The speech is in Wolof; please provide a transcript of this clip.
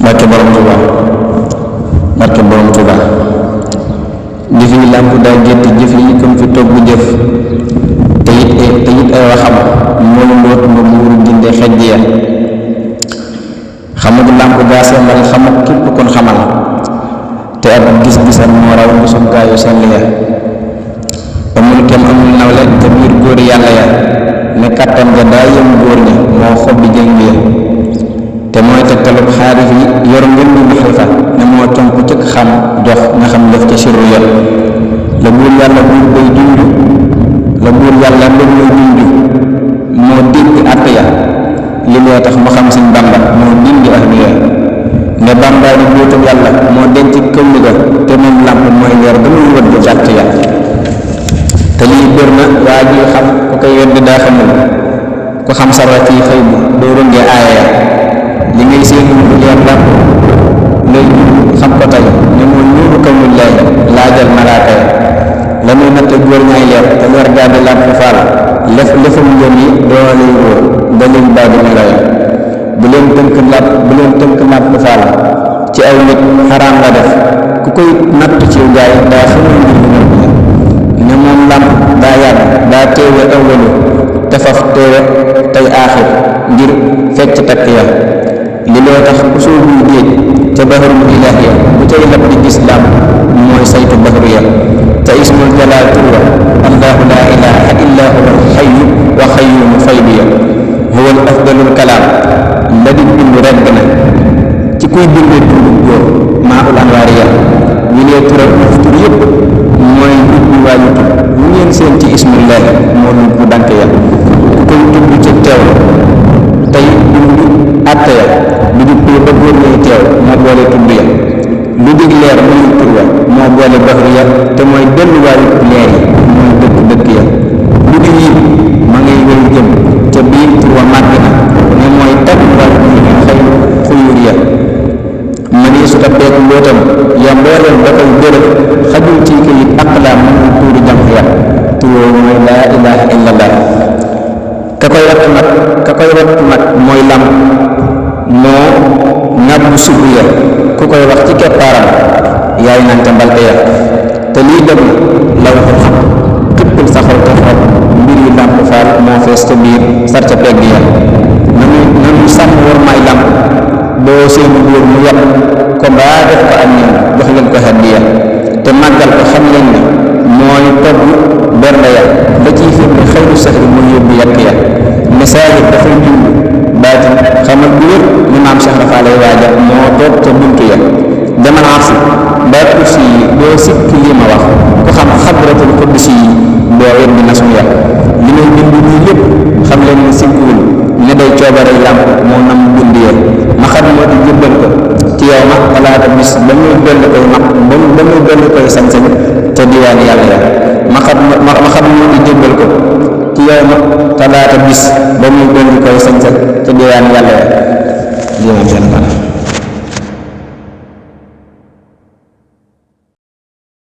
barke borom Tuuba barke borom Tuuba jëf yi làmp daa gétt jëf yi comme fi toog bu jëf te it ay waxam mooy mbóot ma buuru dinde xejj ya xamut làmp gaa sellal xamut képp kon xamal te ab gis-gisam moo raw gisum gaa yu sell ya amul kenn amul nawle te biir góor yàlla ya ne kattan ga daa yëm góor ñi moo xob bi jëng ya te mooy tegtalub xaarif yi yor ngeen ñu maxrifa ne moo tonk cëkk xam jox nga xam def ca sirru ya la buur yàlla buur bay junj la buur yàlla mbir muy junj moo dégg àtt ya li lee tax mu xam Sëñ Bàmba moo dindi ahlu ya ne Bàmba di bóotum yàlla moo denc këw ga te moom làmp mooy leer ba muy wëdd gàtt ya te lii bër na waa ji xam ku koy wedd daa xamul ku xam sarwa ci xëy bu doo rëngee aaya ya li ngay séenu lu leer làmp lay xam ko tey ne moo ñuuru kawul lay laajal malaaka ya la muy natte góor ñaay leer te leer gaa di làmp faal lefum ngëm yi doo lay wóor ba leen baa di melo ya bu leen tënk làmp faal ci aw nit xaraam la def ku koy natt ci gaay daa xamul mbir mu ne moom làmp daa yàgg daa teewe awwalu te faf teewe tey aaxir ngir fecc takk ya li loo tax ku soobuy géej ca baxarul ilaahi ya bu tey lab di gis làmp mooy saytu baxaru ya te ismul jalaal turwa allahu laa ilaha illa huwa alxayu wa xayyumu faydu ya huwa al afdalul kalaam la di bind rekk na ci kuy bindee dundu góor maa ul anwaari ya ñu lee tural tur yëpp mooy nit ñi waayu tur ñu ngeen seen ci ismullahi moo lu bu dank ya ku koy tudd ci teew tey dund àtte ya lu di pour ba góor ñuy teew moo boole tudd ya lu dig leer muy tur wa moo boole baxru ya te mooy delluwaayu leer yi mooy dëkk ya lu di yiib ma ngay wéy jëm ca biir tur wa màgg na ne mooy tagwaayu ñu xëy xuyur ya mani su ta beek mbootam ya mbooleem da koy bërëb xajul ci kayit aqlaam mu tuuru jànq ya tuwoo mooy laa ilaha illallah ka koy wattu nag mooy lam moo ngàbbu subb ya ku koy wax ci keppaaram yaay naan ca mbalte ya te lii dem na law ko xam xippil saxal te xool mbir yi làmp faal moo fees ca biir sar ca pegg ya nanu sàmm war may làmp boo seeni góor mu yàpp ko mbaa def ko ak ñoom jox leen ko hadiya te màggal ko xam leen ne mooy togg bernde ya la ciy firnde xayru sahri mooy yóbbu yàq ya misaajid dafay jumb baatin xamal bu wér ni maam Cheikh Rafa lay waaja moo toog ca buntu ya demal arsi mbaa kursi yi doo sikki lii ma wax ku xam xadratul qudsi yi doo wér di nasu ya li may bind nii lépp xam leen ne sikkuwul ne day coobarey làmp moo nam bind ya ma xam moo di jëbbal ko ci yow ma talaata bis ba muy dolli koy mag ba muy dolli koy sañ-sañ te diwaan yàlla ya ma xam moo di jëbbal ko ci yow ma talaata bis ba muy dolli koy sañ-sañ te diwaan yàlla ya